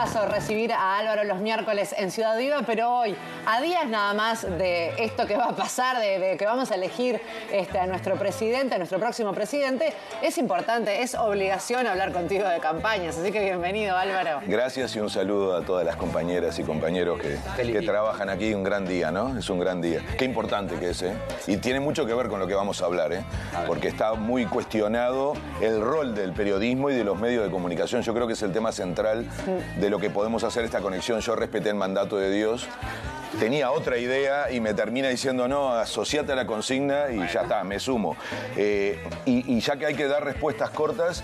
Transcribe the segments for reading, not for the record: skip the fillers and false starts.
gustazo recibir a Álvaro los miércoles en Ciudad Viva, pero hoy, a días nada más de esto que va a pasar, de que vamos a elegir a nuestro presidente, a nuestro próximo presidente, es importante, es obligación hablar contigo de campañas. Así que bienvenido, Álvaro. Gracias y un saludo a todas las compañeras y compañeros que trabajan aquí. Un gran día, ¿no? Es un gran día. Qué importante que es, ¿eh? Y tiene mucho que ver con lo que vamos a hablar, ¿eh? Porque está muy cuestionado el rol del periodismo y de los medios de comunicación. Yo creo que es el tema central de lo que podemos hacer esta conexión. Yo respeté el mandato de Dios. Tenía otra idea y me termina diciendo, no, asociate a la consigna y ya está, me sumo. Y ya que hay que dar respuestas cortas,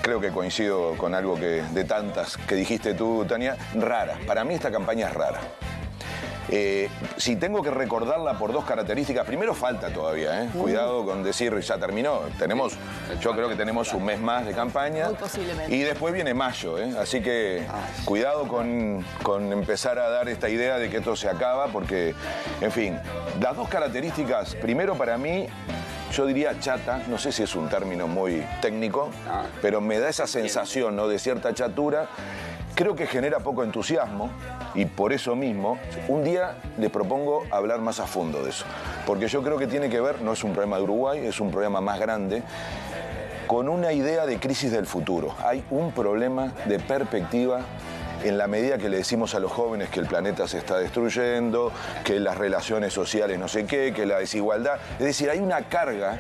creo que coincido con algo de tantas que dijiste tú, Tania, rara. Para mí esta campaña es rara. Si tengo que recordarla por dos características, primero falta todavía, ¿eh? Cuidado con decir ya terminó. Yo creo que tenemos un mes más de campaña. Muy posiblemente. Y después viene mayo, ¿eh? Así que cuidado con empezar a dar esta idea de que esto se acaba, porque, en fin, las dos características, primero para mí, yo diría chata, no sé si es un término muy técnico, pero me da esa sensación, ¿no?, de cierta chatura. Creo que genera poco entusiasmo y por eso mismo un día les propongo hablar más a fondo de eso. Porque yo creo que tiene que ver, no es un problema de Uruguay, es un problema más grande, con una idea de crisis del futuro. Hay un problema de perspectiva en la medida que le decimos a los jóvenes que el planeta se está destruyendo, que las relaciones sociales no sé qué, que la desigualdad. Es decir, hay una carga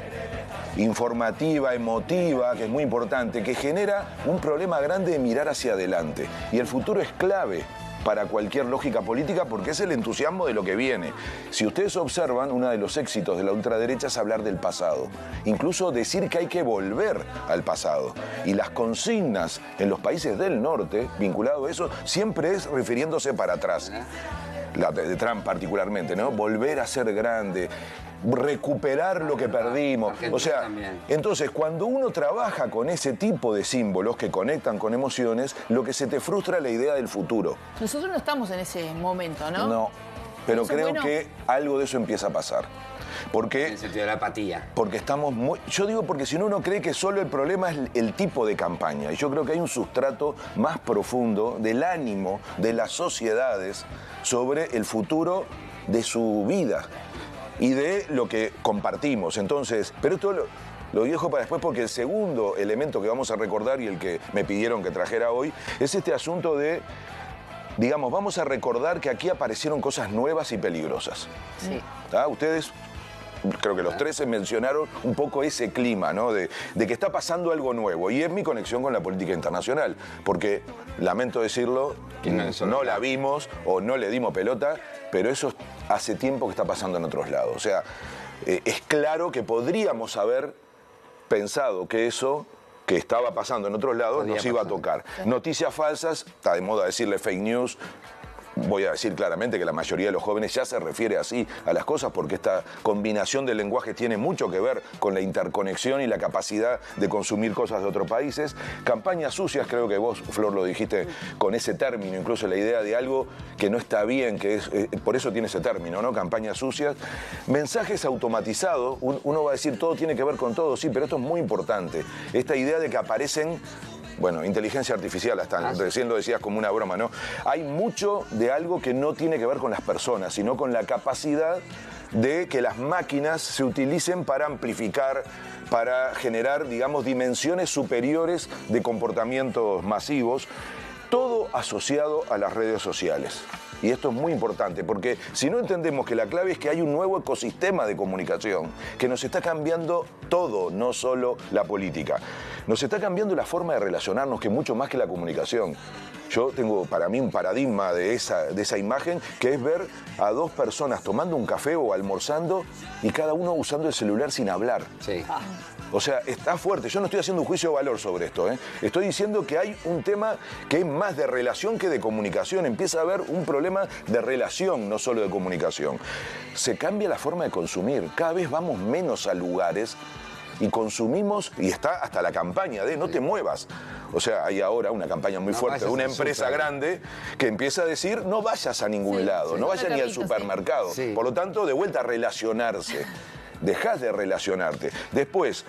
informativa, emotiva, que es muy importante, que genera un problema grande de mirar hacia adelante. Y el futuro es clave para cualquier lógica política porque es el entusiasmo de lo que viene. Si ustedes observan, uno de los éxitos de la ultraderecha es hablar del pasado. Incluso decir que hay que volver al pasado. Y las consignas en los países del norte, vinculado a eso, siempre es refiriéndose para atrás. La de Trump particularmente, ¿no? Volver a ser grande, recuperar lo que perdimos. O sea, entonces cuando uno trabaja con ese tipo de símbolos que conectan con emociones, lo que se te frustra es la idea del futuro. Nosotros no estamos en ese momento, ¿no? No, pero creo que algo de eso empieza a pasar. Porque, en el sentido de la apatía. Porque estamos muy... Yo digo porque si no uno cree que solo el problema es el tipo de campaña. Y yo creo que hay un sustrato más profundo del ánimo de las sociedades sobre el futuro de su vida y de lo que compartimos. Entonces, pero esto lo dejo para después porque el segundo elemento que vamos a recordar y el que me pidieron que trajera hoy es este asunto de, digamos, vamos a recordar que aquí aparecieron cosas nuevas y peligrosas. Sí. ¿Tá? Ustedes, creo que los tres se mencionaron un poco ese clima, ¿no? De que está pasando algo nuevo. Y es mi conexión con la política internacional. Porque, lamento decirlo, no la vimos o no le dimos pelota, pero eso hace tiempo que está pasando en otros lados. O sea, es claro que podríamos haber pensado que eso que estaba pasando en otros lados nos iba a tocar. Noticias falsas, está de moda decirle fake news. Voy a decir claramente que la mayoría de los jóvenes ya se refiere así a las cosas porque esta combinación de lenguaje tiene mucho que ver con la interconexión y la capacidad de consumir cosas de otros países. Campañas sucias, creo que vos, Flor, lo dijiste con ese término, incluso la idea de algo que no está bien, que es por eso tiene ese término, ¿no? Campañas sucias. Mensajes automatizados, uno va a decir todo tiene que ver con todo, sí, pero esto es muy importante. Esta idea de que aparecen... Bueno, inteligencia artificial, hasta recién lo decías como una broma, ¿no? Hay mucho de algo que no tiene que ver con las personas, sino con la capacidad de que las máquinas se utilicen para amplificar, para generar, digamos, dimensiones superiores de comportamientos masivos, todo asociado a las redes sociales. Y esto es muy importante, porque si no entendemos que la clave es que hay un nuevo ecosistema de comunicación que nos está cambiando todo, no solo la política. Nos está cambiando la forma de relacionarnos, que mucho más que la comunicación. Yo tengo para mí un paradigma de esa imagen, que es ver a dos personas tomando un café o almorzando y cada uno usando el celular sin hablar. Sí. O sea, está fuerte. Yo no estoy haciendo un juicio de valor sobre esto, ¿eh? Estoy diciendo que hay un tema que es más de relación que de comunicación. Empieza a haber un problema de relación, no solo de comunicación. Se cambia la forma de consumir. Cada vez vamos menos a lugares y consumimos, y está hasta la campaña de no te muevas. O sea, hay ahora una campaña muy fuerte de una empresa grande que empieza a decir no vayas a ningún lado, no vayas ni al supermercado. Por lo tanto, de vuelta a relacionarse. Dejás de relacionarte. Después,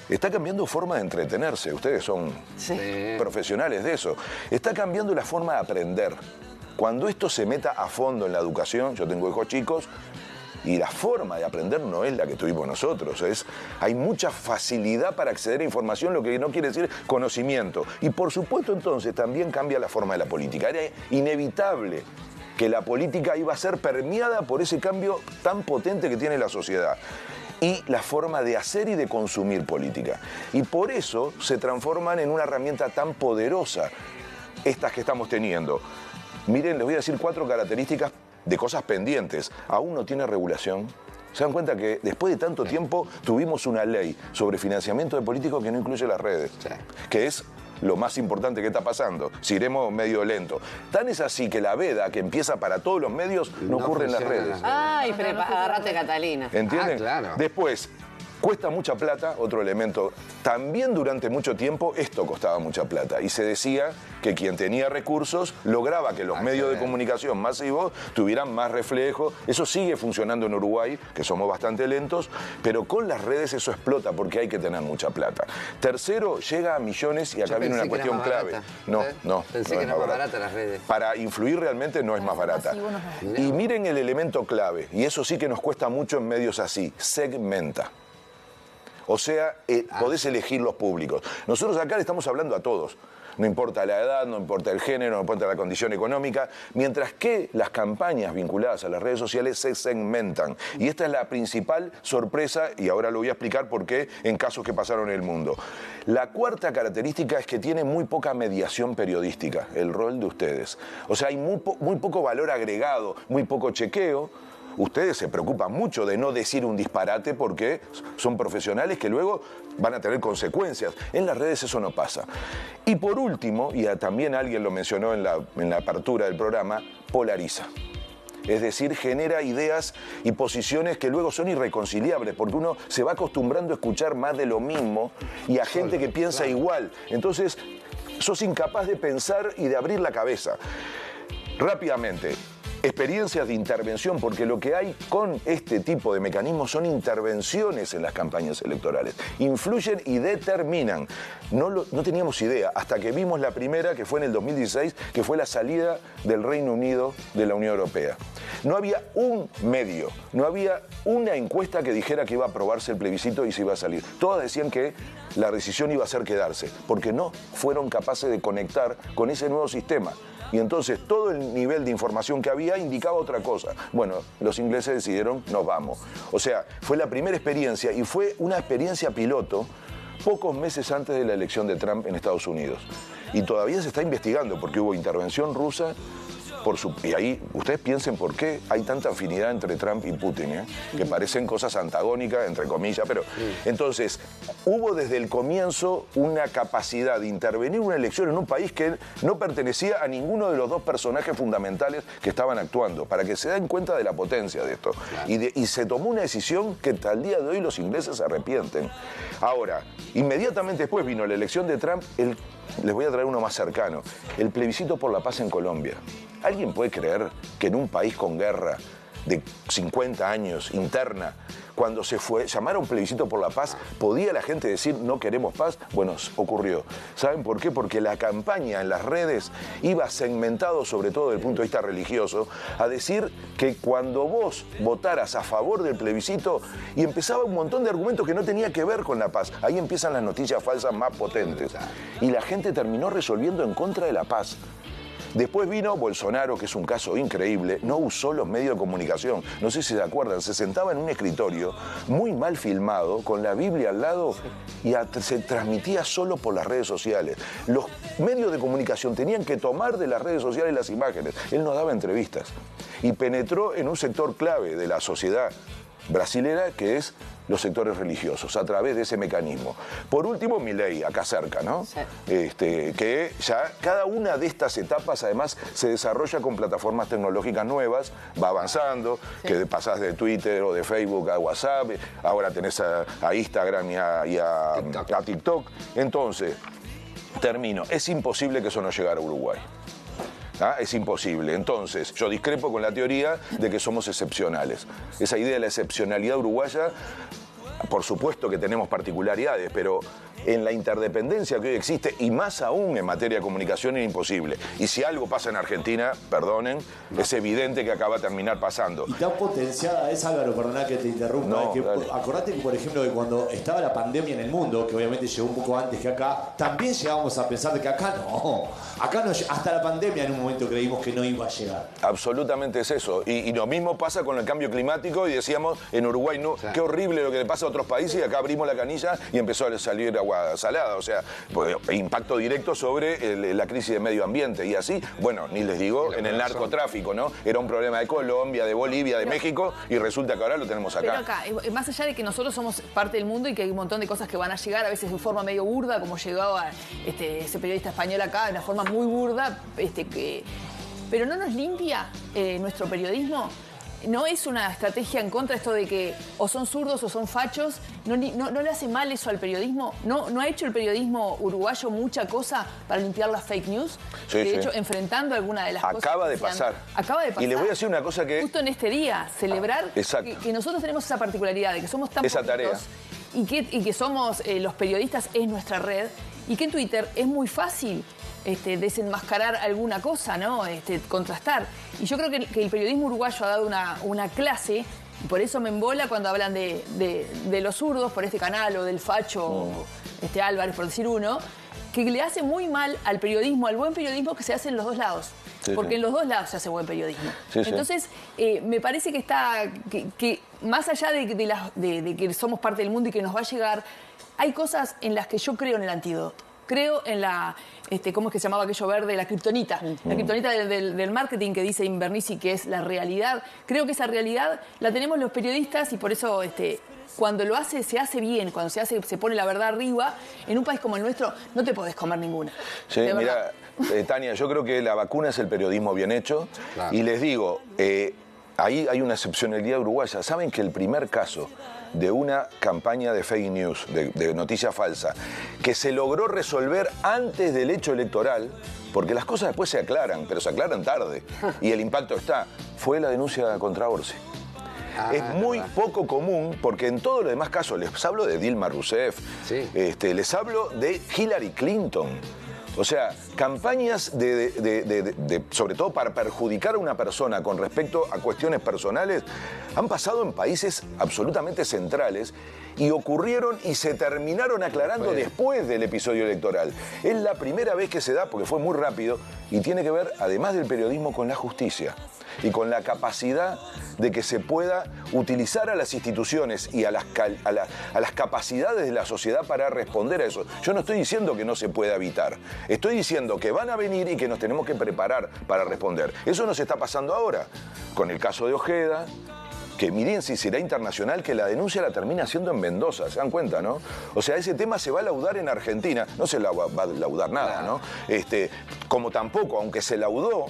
Está cambiando forma de entretenerse, ustedes son profesionales de eso. Está cambiando la forma de aprender. Cuando esto se meta a fondo en la educación, yo tengo hijos chicos, y la forma de aprender no es la que tuvimos nosotros. Hay mucha facilidad para acceder a información, lo que no quiere decir conocimiento. Y por supuesto entonces también cambia la forma de la política. Era inevitable que la política iba a ser permeada por ese cambio tan potente que tiene la sociedad y la forma de hacer y de consumir política. Y por eso se transforman en una herramienta tan poderosa estas que estamos teniendo. Miren, les voy a decir 4 características de cosas pendientes. Aún no tiene regulación. ¿Se dan cuenta que después de tanto tiempo tuvimos una ley sobre financiamiento de políticos que no incluye las redes? Sí. Que es lo más importante que está pasando. Si iremos medio lento. Tan es así que la veda que empieza para todos los medios no ocurre en las redes. Ay, agárrate, Catalina. ¿Entienden? Claro. Después, cuesta mucha plata, otro elemento. También durante mucho tiempo esto costaba mucha plata y se decía que quien tenía recursos lograba que los medios de comunicación masivos tuvieran más reflejo. Eso sigue funcionando en Uruguay, que somos bastante lentos, pero con las redes eso explota porque hay que tener mucha plata. Tercero, llega a millones y acá viene una cuestión clave. No, pensé que era más barata las redes. Para influir realmente no es más barata. Y miren el elemento clave, y eso sí que nos cuesta mucho en medios así, segmenta. O sea, podés elegir los públicos. Nosotros acá le estamos hablando a todos. No importa la edad, no importa el género, no importa la condición económica, mientras que las campañas vinculadas a las redes sociales se segmentan. Y esta es la principal sorpresa, y ahora lo voy a explicar por qué en casos que pasaron en el mundo. La cuarta característica es que tiene muy poca mediación periodística, el rol de ustedes. O sea, hay muy poco valor agregado, muy poco chequeo. Ustedes se preocupan mucho de no decir un disparate porque son profesionales que luego van a tener consecuencias. En las redes eso no pasa. Y por último, y también alguien lo mencionó en la apertura del programa, polariza. Es decir, genera ideas y posiciones que luego son irreconciliables, porque uno se va acostumbrando a escuchar más de lo mismo y a gente que piensa igual. Entonces, sos incapaz de pensar y de abrir la cabeza. Rápidamente. Experiencias de intervención, porque lo que hay con este tipo de mecanismos son intervenciones en las campañas electorales. Influyen y determinan. No teníamos idea, hasta que vimos la primera, que fue en el 2016, que fue la salida del Reino Unido de la Unión Europea. No había un medio, no había una encuesta que dijera que iba a aprobarse el plebiscito y se iba a salir. Todas decían que la decisión iba a ser quedarse, porque no fueron capaces de conectar con ese nuevo sistema. Y entonces todo el nivel de información que había indicaba otra cosa. Bueno, los ingleses decidieron, nos vamos. O sea, fue la primera experiencia y fue una experiencia piloto pocos meses antes de la elección de Trump en Estados Unidos. Y todavía se está investigando porque hubo intervención rusa. Y ahí ustedes piensen por qué hay tanta afinidad entre Trump y Putin, que parecen cosas antagónicas, entre comillas, pero entonces hubo desde el comienzo una capacidad de intervenir una elección en un país que no pertenecía a ninguno de los dos personajes fundamentales que estaban actuando, para que se den cuenta de la potencia de esto. Claro. Y se tomó una decisión que al día de hoy los ingleses se arrepienten. Ahora, inmediatamente después vino la elección de Trump, les voy a traer uno más cercano, el plebiscito por la paz en Colombia. ¿Alguien puede creer que en un país con guerra de 50 años interna, cuando se llamara un plebiscito por la paz, podía la gente decir no queremos paz? Bueno, ocurrió. ¿Saben por qué? Porque la campaña en las redes iba segmentado, sobre todo desde el punto de vista religioso, a decir que cuando vos votaras a favor del plebiscito, y empezaba un montón de argumentos que no tenía que ver con la paz, ahí empiezan las noticias falsas más potentes. Y la gente terminó resolviendo en contra de la paz. Después vino Bolsonaro, que es un caso increíble, no usó los medios de comunicación. No sé si se acuerdan, se sentaba en un escritorio muy mal filmado, con la Biblia al lado, y se transmitía solo por las redes sociales. Los medios de comunicación tenían que tomar de las redes sociales las imágenes. Él no daba entrevistas. Y penetró en un sector clave de la sociedad brasilera, que es los sectores religiosos, a través de ese mecanismo. Por último, Milei, acá cerca, ¿no? Sí. Que ya cada una de estas etapas, además, se desarrolla con plataformas tecnológicas nuevas, va avanzando, sí. Que pasás de Twitter o de Facebook a WhatsApp, ahora tenés a Instagram y a TikTok. Entonces, termino, es imposible que eso no llegara a Uruguay. Es imposible. Entonces, yo discrepo con la teoría de que somos excepcionales. Esa idea de la excepcionalidad uruguaya por supuesto que tenemos particularidades, pero en la interdependencia que hoy existe, y más aún en materia de comunicación, es imposible. Y si algo pasa en Argentina, perdonen, es evidente que acá va a terminar pasando. Y tan potenciada es, Álvaro, perdoná que te interrumpa, No, que dale. acordate que, por ejemplo, que cuando estaba la pandemia en el mundo, que obviamente llegó un poco antes que acá, también llegábamos a pensar de que acá no, hasta la pandemia en un momento creímos que no iba a llegar. Absolutamente es eso. Y lo mismo pasa con el cambio climático, y decíamos en Uruguay, no, qué horrible lo que le pasa a otros países, y acá abrimos la canilla y empezó a salir agua salada, o sea, pues, impacto directo sobre la crisis de medio ambiente. Y así, bueno, ni les digo, en el narcotráfico, ¿no? Era un problema de Colombia, de Bolivia, de México, y resulta que ahora lo tenemos acá. Pero acá, más allá de que nosotros somos parte del mundo y que hay un montón de cosas que van a llegar, a veces de forma medio burda, como llegaba ese periodista español acá, de una forma muy burda, pero no nos limpia nuestro periodismo. No es una estrategia en contra de esto de que o son zurdos o son fachos. No le hace mal eso al periodismo. No ha hecho el periodismo uruguayo mucha cosa para limpiar las fake news. Sí, de sí. hecho, enfrentando alguna de las cosas. Acaba de pasar. Acaba de pasar. Y les voy a decir una cosa que... Justo en este día, celebrar que nosotros tenemos esa particularidad de que somos tan esa poquitos tarea. Y que somos los periodistas, es nuestra red. Y que en Twitter es muy fácil desenmascarar alguna cosa, ¿no? Contrastar. Y yo creo que el periodismo uruguayo ha dado una clase, y por eso me embola cuando hablan de los zurdos por este canal, o del facho Álvarez, por decir uno, que le hace muy mal al periodismo, al buen periodismo que se hace en los dos lados. Sí, porque sí. en los dos lados se hace buen periodismo. Sí, sí. Entonces, me parece que que más allá de que somos parte del mundo y que nos va a llegar, hay cosas en las que yo creo en el antídoto. Creo en ¿cómo es que se llamaba aquello verde? La kriptonita. La kriptonita del marketing que dice Invernizzi, que es la realidad. Creo que esa realidad la tenemos los periodistas, y por eso cuando lo hace, se hace bien. Cuando se pone la verdad arriba. En un país como el nuestro no te podés comer ninguna. Sí, mira, Tania, yo creo que la vacuna es el periodismo bien hecho. Claro. Y les digo, ahí hay una excepcionalidad uruguaya. ¿Saben que el primer caso de una campaña de fake news, de noticia falsa, que se logró resolver antes del hecho electoral, porque las cosas después se aclaran, pero se aclaran tarde, y el impacto está, fue la denuncia contra Orsi? Es muy poco común, porque en todos los demás casos, les hablo de Dilma Rousseff, sí. Les hablo de Hillary Clinton. O sea, campañas sobre todo para perjudicar a una persona con respecto a cuestiones personales, han pasado en países absolutamente centrales y ocurrieron y se terminaron aclarando después del episodio electoral. Es la primera vez que se da, porque fue muy rápido, y tiene que ver, además del periodismo, con la justicia y con la capacidad de que se pueda utilizar a las instituciones y a las capacidades de la sociedad para responder a eso. Yo no estoy diciendo que no se pueda evitar, estoy diciendo que van a venir y que nos tenemos que preparar para responder. Eso nos está pasando ahora, con el caso de Ojeda, que miren si será internacional, que la denuncia la termina haciendo en Mendoza, ¿se dan cuenta, no? O sea, ese tema se va a laudar en Argentina, no se va a laudar nada, ¿no? Como tampoco, aunque se laudó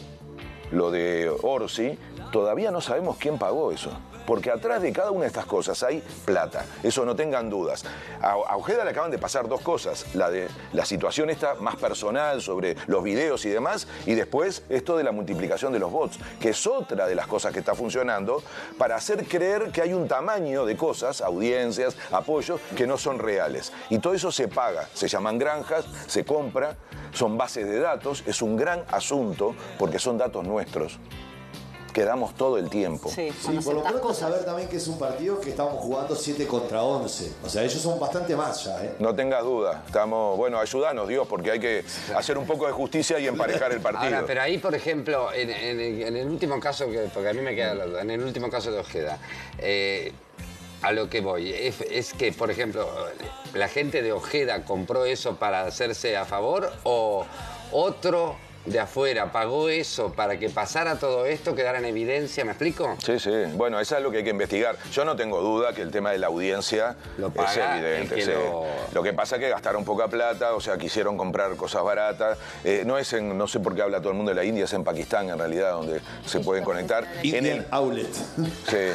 lo de Orsi, todavía no sabemos quién pagó eso. Porque atrás de cada una de estas cosas hay plata, eso no tengan dudas. A Ojeda le acaban de pasar dos cosas, la situación esta más personal sobre los videos y demás, y después esto de la multiplicación de los bots, que es otra de las cosas que está funcionando para hacer creer que hay un tamaño de cosas, audiencias, apoyos, que no son reales. Y todo eso se paga, se llaman granjas, se compra, son bases de datos, es un gran asunto porque son datos nuestros. Quedamos todo el tiempo. Sí, por lo pronto saber también que es un partido que estamos jugando 7 contra 11. O sea, ellos son bastante más ya, ¿eh? No tengas duda. Bueno, ayúdanos, Dios, porque hay que hacer un poco de justicia y emparejar el partido. Ahora, pero ahí, por ejemplo, en el último caso, porque a mí me queda la duda, en el último caso de Ojeda, a lo que voy, es que, por ejemplo, la gente de Ojeda compró eso para hacerse a favor, o otro de afuera pagó eso para que pasara todo esto, quedara en evidencia, ¿me explico? Sí, sí. Bueno, eso es lo que hay que investigar. Yo no tengo duda que el tema de la audiencia es evidente. Sí. Lo que pasa es que gastaron poca plata, o sea, quisieron comprar cosas baratas. No sé por qué habla todo el mundo de la India, es en Pakistán en realidad, donde se pueden conectar. Indian Outlet. Sí.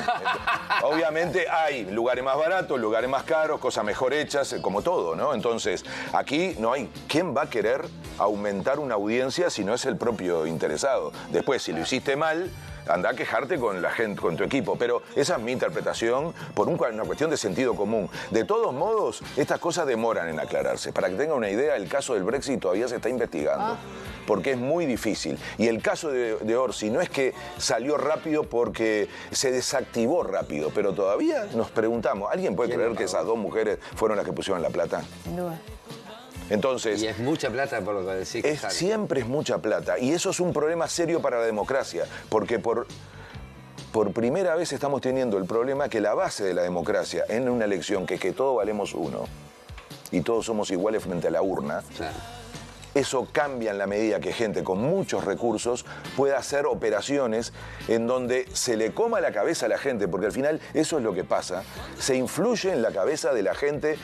Obviamente hay lugares más baratos, lugares más caros, cosas mejor hechas, como todo, ¿no? Entonces, aquí no hay. ¿Quién va a querer aumentar una audiencia si sino es el propio interesado. Después, si lo hiciste mal, anda a quejarte con la gente, con tu equipo. Pero esa es mi interpretación por una cuestión de sentido común. De todos modos, estas cosas demoran en aclararse. Para que tengan una idea, el caso del Brexit todavía se está investigando. Porque es muy difícil. Y el caso de Orsi no es que salió rápido porque se desactivó rápido, pero todavía nos preguntamos, ¿alguien puede creer que esas dos mujeres fueron las que pusieron la plata? Sin duda. Entonces, y es mucha plata por lo que decís. Siempre es mucha plata. Y eso es un problema serio para la democracia. Porque por primera vez estamos teniendo el problema que la base de la democracia en una elección, que es que todos valemos uno y todos somos iguales frente a la urna, Claro. Eso cambia en la medida que gente con muchos recursos pueda hacer operaciones en donde se le coma la cabeza a la gente, porque al final eso es lo que pasa. Se influye en la cabeza de la gente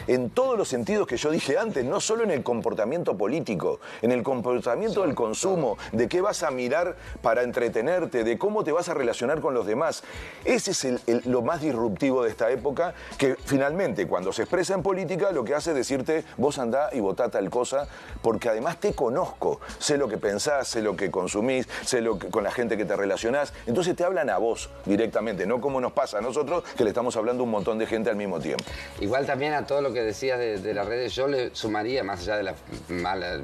en todos los sentidos que yo dije antes, no solo en el comportamiento político, en el comportamiento del consumo, de qué vas a mirar para entretenerte, de cómo te vas a relacionar con los demás. Ese es lo más disruptivo de esta época, que finalmente cuando se expresa en política lo que hace es decirte, vos andá y votá tal cosa, porque además te conozco, sé lo que pensás, sé lo que consumís, sé con la gente que te relacionás, entonces te hablan a vos directamente, no como nos pasa a nosotros, que le estamos hablando a un montón de gente al mismo tiempo. Igual también a todo lo que decías de las redes, yo le sumaría, más allá de las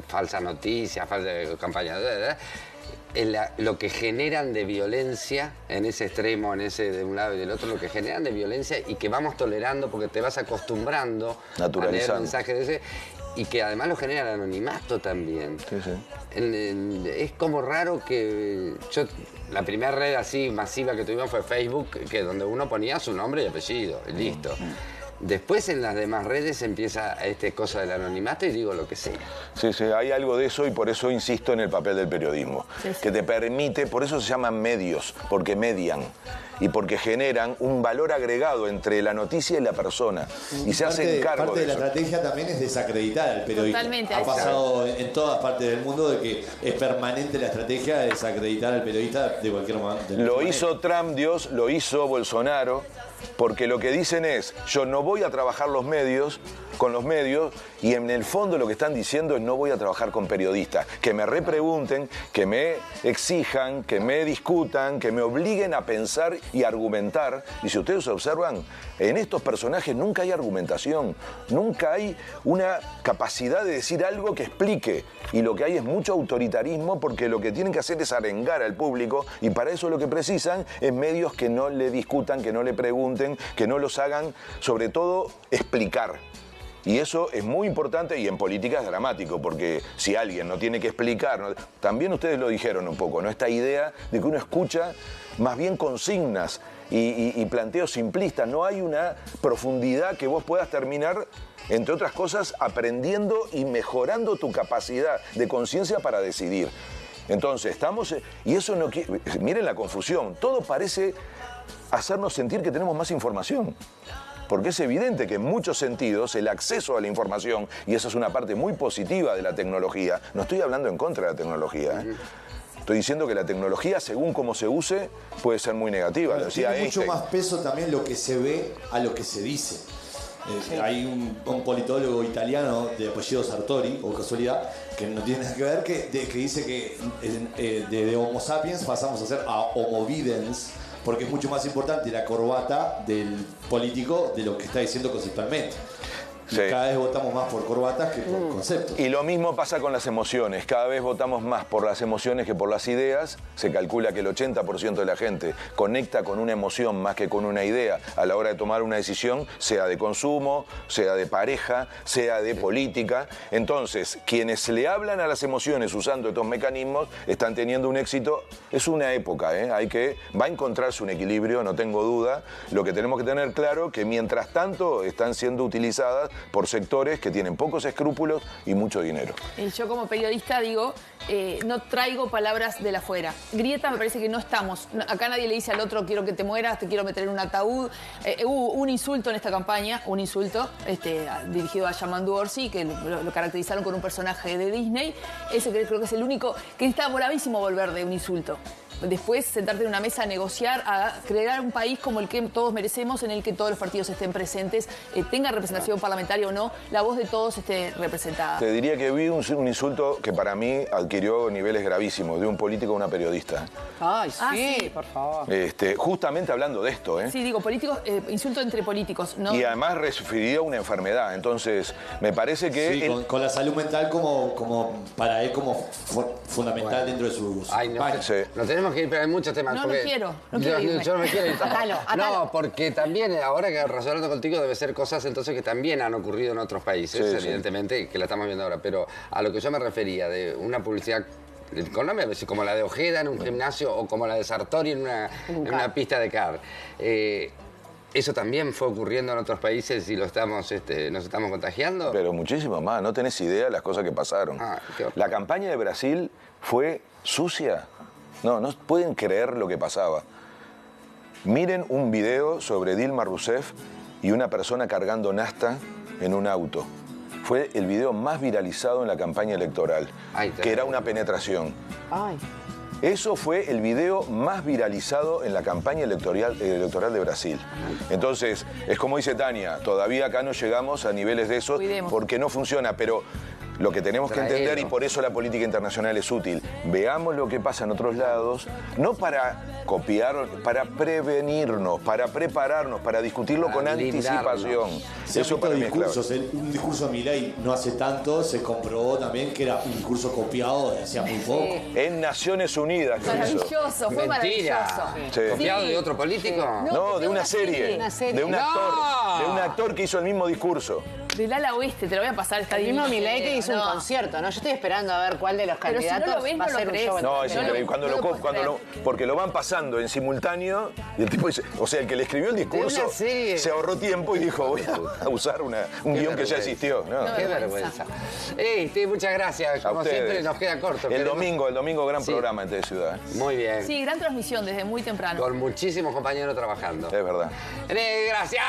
falsas noticias, falsas campañas, lo que generan de violencia en ese extremo, en ese de un lado y del otro, lo que generan de violencia y que vamos tolerando porque te vas acostumbrando a leer mensajes de ese, y que además lo genera el anonimato también. Sí, sí. Es como raro que la primera red así masiva que tuvimos fue Facebook, que donde uno ponía su nombre y apellido, y listo. Después en las demás redes empieza cosa del anonimato y digo lo que sea. Sí, sí, hay algo de eso y por eso insisto en el papel del periodismo. Sí, sí. Que te permite, por eso se llaman medios, porque median y porque generan un valor agregado entre la noticia y la persona. Y se hacen cargo parte de la eso. estrategia también es desacreditar al periodista. Totalmente. Ha pasado en todas partes del mundo de que es permanente la estrategia de desacreditar al periodista de cualquier manera. Lo hizo Trump, Dios, lo hizo Bolsonaro, porque lo que dicen es, yo no voy a trabajar con los medios, y en el fondo lo que están diciendo es no voy a trabajar con periodistas, que me repregunten, que me exijan, que me discutan, que me obliguen a pensar y argumentar. Y si ustedes observan, en estos personajes nunca hay argumentación, nunca hay una capacidad de decir algo que explique, y lo que hay es mucho autoritarismo, porque lo que tienen que hacer es arengar al público, y para eso lo que precisan es medios que no le discutan, que no le pregunten, que no los hagan, sobre todo, explicar. Y eso es muy importante, y en política es dramático, porque si alguien no tiene que explicar, también ustedes lo dijeron un poco, ¿no? Esta idea de que uno escucha más bien consignas y planteos simplistas, no hay una profundidad que vos puedas terminar, entre otras cosas, aprendiendo y mejorando tu capacidad de conciencia para decidir. Entonces, y eso no quiere, miren la confusión, todo parece hacernos sentir que tenemos más información. Porque es evidente que en muchos sentidos el acceso a la información, y esa es una parte muy positiva de la tecnología, no estoy hablando en contra de la tecnología, estoy diciendo que la tecnología, según cómo se use, puede ser muy negativa. Bueno, tiene mucho más peso también lo que se ve a lo que se dice. Hay un politólogo italiano de apellido Sartori, o casualidad, que no tiene nada que ver, que dice que de Homo sapiens pasamos a ser a Homo videns, porque es mucho más importante la corbata del político de lo que está diciendo conceptualmente. Sí. Cada vez votamos más por corbatas que por conceptos. Y lo mismo pasa con las emociones. Cada vez votamos más por las emociones que por las ideas. Se calcula que el 80% de la gente conecta con una emoción más que con una idea a la hora de tomar una decisión, sea de consumo, sea de pareja, sea de política. Entonces, quienes le hablan a las emociones usando estos mecanismos están teniendo un éxito. Es una época, va a encontrarse un equilibrio, no tengo duda. Lo que tenemos que tener claro que mientras tanto están siendo utilizadas por sectores que tienen pocos escrúpulos y mucho dinero. Yo como periodista digo, no traigo palabras de la afuera. Grieta me parece que no estamos. Acá nadie le dice al otro, quiero que te mueras, te quiero meter en un ataúd. Hubo un insulto en esta campaña, un insulto dirigido a Yamandu Orsi, que lo caracterizaron con un personaje de Disney. Ese creo que es el único que está bravísimo volver de un insulto. después sentarte en una mesa a negociar, a crear un país como el que todos merecemos, en el que todos los partidos estén presentes, tenga representación parlamentaria o no, la voz de todos esté representada. Te diría que vi un insulto que para mí adquirió niveles gravísimos, de un político a una periodista. Ay, sí, sí. por favor. Justamente hablando de esto, Sí, digo, políticos, insulto entre políticos, ¿no? Y además referido a una enfermedad. Entonces, me parece que... Sí, con la salud mental como para él como fundamental dentro de su Ay, no, campaña. Sí. nos tenemos que ir, pero hay muchos temas. No, porque no quiero irme. Yo no me quiero ir. Atalo. No, porque también, ahora que razonando contigo, debe ser cosas entonces que también han ocurrido en otros países, Sí, evidentemente, que la estamos viendo ahora. Pero a lo que yo me refería, de una publicidad económica, como la de Ojeda en un gimnasio o como la de Sartori en una pista de car. ¿Eso también fue ocurriendo en otros países y nos estamos contagiando? Pero muchísimo más, no tenés idea de las cosas que pasaron. La campaña de Brasil fue sucia. No pueden creer lo que pasaba. Miren un video sobre Dilma Rousseff y una persona cargando nafta en un auto. Fue el video más viralizado en la campaña electoral, que era una penetración. Ay. Eso fue el video más viralizado en la campaña electoral de Brasil. Entonces, es como dice Tania, todavía acá no llegamos a niveles de esos porque no funciona, pero lo que tenemos que entender, y por eso la política internacional es útil, veamos lo que pasa en otros lados, no para copiar, para prevenirnos, para prepararnos, para discutirlo con anticipación. Eso para discursos. Un discurso de Milei no hace tanto se comprobó también que era un discurso copiado de hacía muy poco. En Naciones Unidas. Maravilloso, fue maravilloso. Sí. ¿Copiado de otro político? No, de una serie. De un actor que hizo el mismo discurso. Del ala oeste, te lo voy a pasar, está El divino. mismo Milei que hizo un concierto, ¿no? Yo estoy esperando a ver cuál de los Pero si no candidatos lo ves, va a no lo ser un crees. show. No, es No increíble. lo- Cuando no lo lo, puedes cuando creer. lo- porque lo van pasando en simultáneo y el tipo dice, o sea, el que le escribió el discurso una serie. se ahorró tiempo y dijo, voy a usar un guión que ya existió. No. Qué vergüenza. Muchas gracias. A Como ustedes. siempre, nos queda corto. El domingo gran Sí. programa en TV Ciudad. Muy bien. Sí, gran transmisión desde muy temprano. Con muchísimos compañeros trabajando. Es verdad. Gracias.